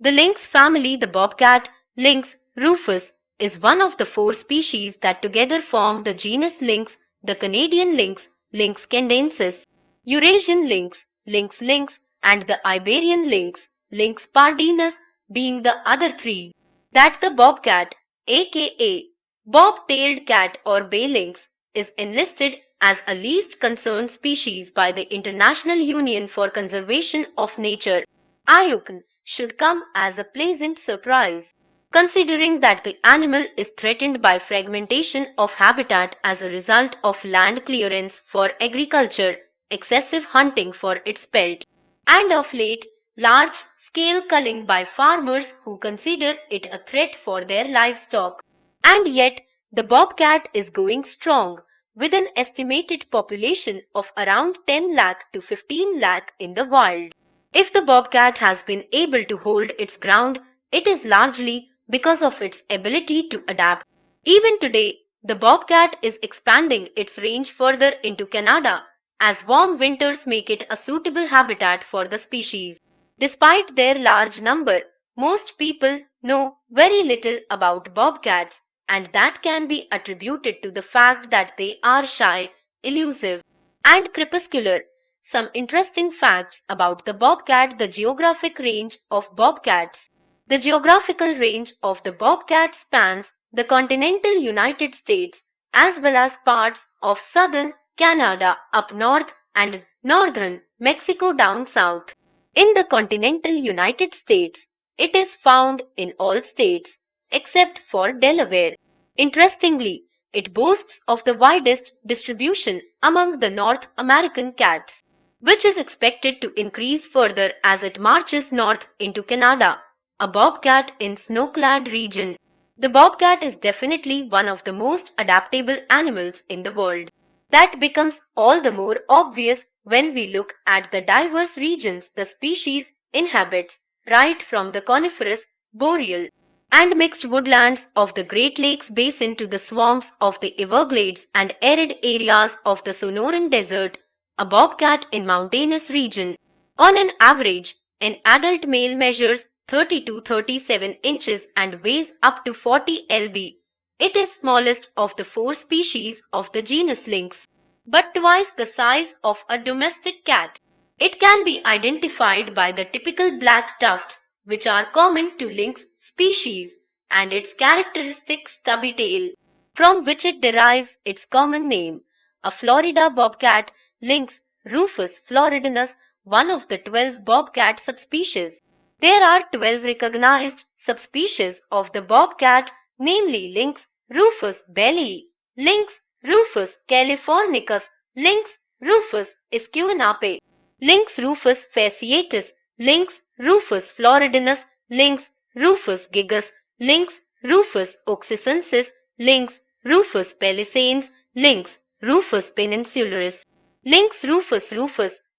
The lynx family, the bobcat, Lynx rufus, is one of the 4 species that together form the genus Lynx, the Canadian lynx, Lynx canadensis, Eurasian lynx, Lynx, and the Iberian lynx, Lynx pardinus, being the other 3. That the bobcat, aka bob-tailed cat or bay lynx, is enlisted as a least concerned species by the International Union for Conservation of Nature, IUCN, should come as a pleasant surprise, considering that the animal is threatened by fragmentation of habitat as a result of land clearance for agriculture, excessive hunting for its pelt, and of late, large-scale culling by farmers who consider it a threat for their livestock. And yet, the bobcat is going strong, with an estimated population of around 10 lakh to 15 lakh in the wild. If the bobcat has been able to hold its ground, it is largely because of its ability to adapt. Even today, the bobcat is expanding its range further into Canada, as warm winters make it a suitable habitat for the species. Despite their large number, most people know very little about bobcats, and that can be attributed to the fact that they are shy, elusive, and crepuscular. Some interesting facts about the bobcat. The geographic range of bobcats. The geographical range of the bobcat spans the continental United States as well as parts of southern Canada up north and northern Mexico down south. In the continental United States, it is found in all states except for Delaware. Interestingly, it boasts of the widest distribution among the North American cats, which is expected to increase further as it marches north into Canada. A bobcat in snow-clad region. The bobcat is definitely one of the most adaptable animals in the world. That becomes all the more obvious when we look at the diverse regions the species inhabits, right from the coniferous, boreal, and mixed woodlands of the Great Lakes basin to the swamps of the Everglades and arid areas of the Sonoran Desert. A bobcat in mountainous region. On an average, an adult male measures 30 to 37 inches and weighs up to 40 lb. It is smallest of the 4 species of the genus Lynx, but twice the size of a domestic cat. It can be identified by the typical black tufts, which are common to Lynx species, and its characteristic stubby tail, from which it derives its common name. A Florida bobcat, Lynx rufus floridinus, one of the 12 bobcat subspecies. There are 12 recognized subspecies of the bobcat, namely Lynx rufus belli, Lynx rufus californicus, Lynx rufus esquinape, Lynx rufus fasciatus, Lynx rufus floridinus, Lynx rufus gigas, Lynx rufus oxycensis, Lynx rufus palisades, Lynx rufus peninsularis, Lynx rufus,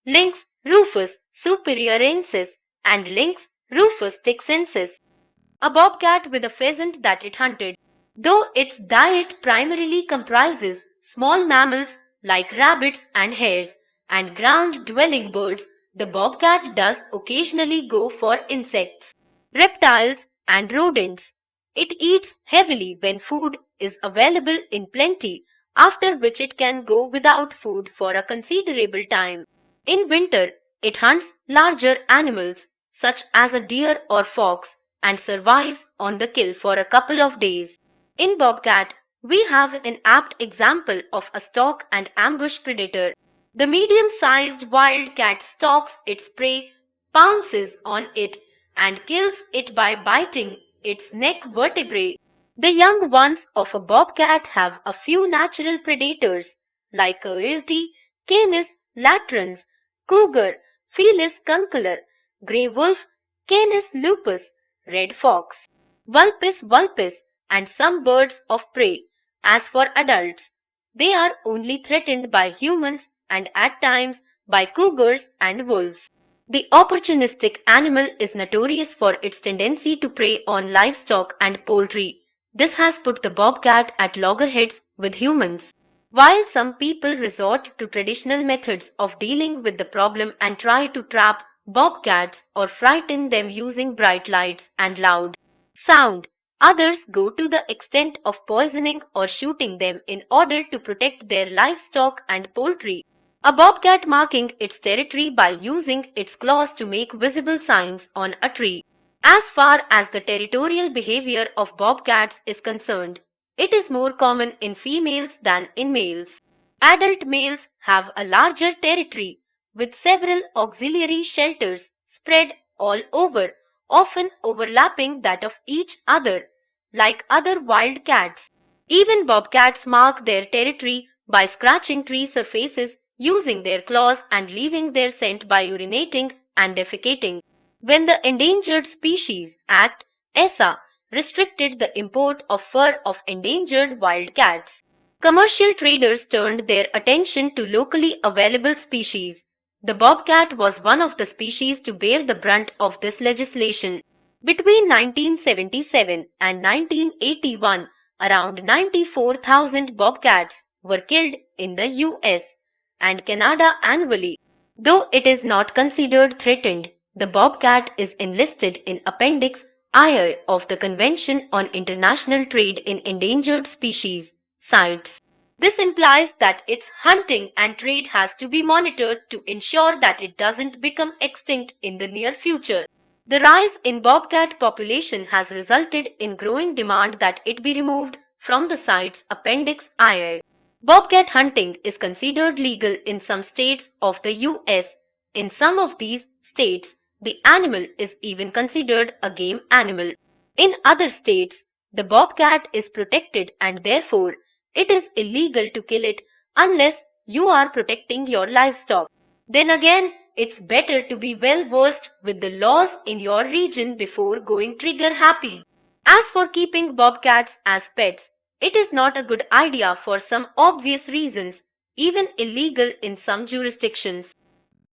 Lynx rufus superiorensis, and Lynx rufus texensis. A bobcat with a pheasant that it hunted. Though its diet primarily comprises small mammals like rabbits and hares and ground-dwelling birds, the bobcat does occasionally go for insects, reptiles, and rodents. It eats heavily when food is available in plenty, after which it can go without food for a considerable time. In winter, it hunts larger animals, such as a deer or fox, and survives on the kill for a couple of days. In bobcat, we have an apt example of a stalk and ambush predator. The medium-sized wild cat stalks its prey, pounces on it, and kills it by biting its neck vertebrae. The young ones of a bobcat have a few natural predators like coyote, canis latrans, cougar, Felis concolor, grey wolf, Canis lupus, red fox, vulpes, and some birds of prey. As for adults, they are only threatened by humans and at times by cougars and wolves. The opportunistic animal is notorious for its tendency to prey on livestock and poultry. This has put the bobcat at loggerheads with humans. While some people resort to traditional methods of dealing with the problem and try to trap bobcats or frighten them using bright lights and loud sound. Others go to the extent of poisoning or shooting them in order to protect their livestock and poultry. A bobcat marking its territory by using its claws to make visible signs on a tree. As far as the territorial behavior of bobcats is concerned, it is more common in females than in males. Adult males have a larger territory with several auxiliary shelters spread all over, often overlapping that of each other, like other wild cats. Even bobcats mark their territory by scratching tree surfaces using their claws and leaving their scent by urinating and defecating. When the Endangered Species Act (ESA) restricted the import of fur of endangered wild cats, commercial traders turned their attention to locally available species. The bobcat was one of the species to bear the brunt of this legislation. Between 1977 and 1981, around 94,000 bobcats were killed in the US and Canada annually. Though it is not considered threatened, the bobcat is enlisted in Appendix II of the Convention on International Trade in Endangered Species, CITES. This implies that its hunting and trade has to be monitored to ensure that it doesn't become extinct in the near future. The rise in bobcat population has resulted in growing demand that it be removed from the CITES Appendix II. Bobcat hunting is considered legal in some states of the US. In some of these states, the animal is even considered a game animal. In other states, the bobcat is protected and therefore it is illegal to kill it unless you are protecting your livestock. Then again, it's better to be well versed with the laws in your region before going trigger happy. As for keeping bobcats as pets, it is not a good idea for some obvious reasons, even illegal in some jurisdictions.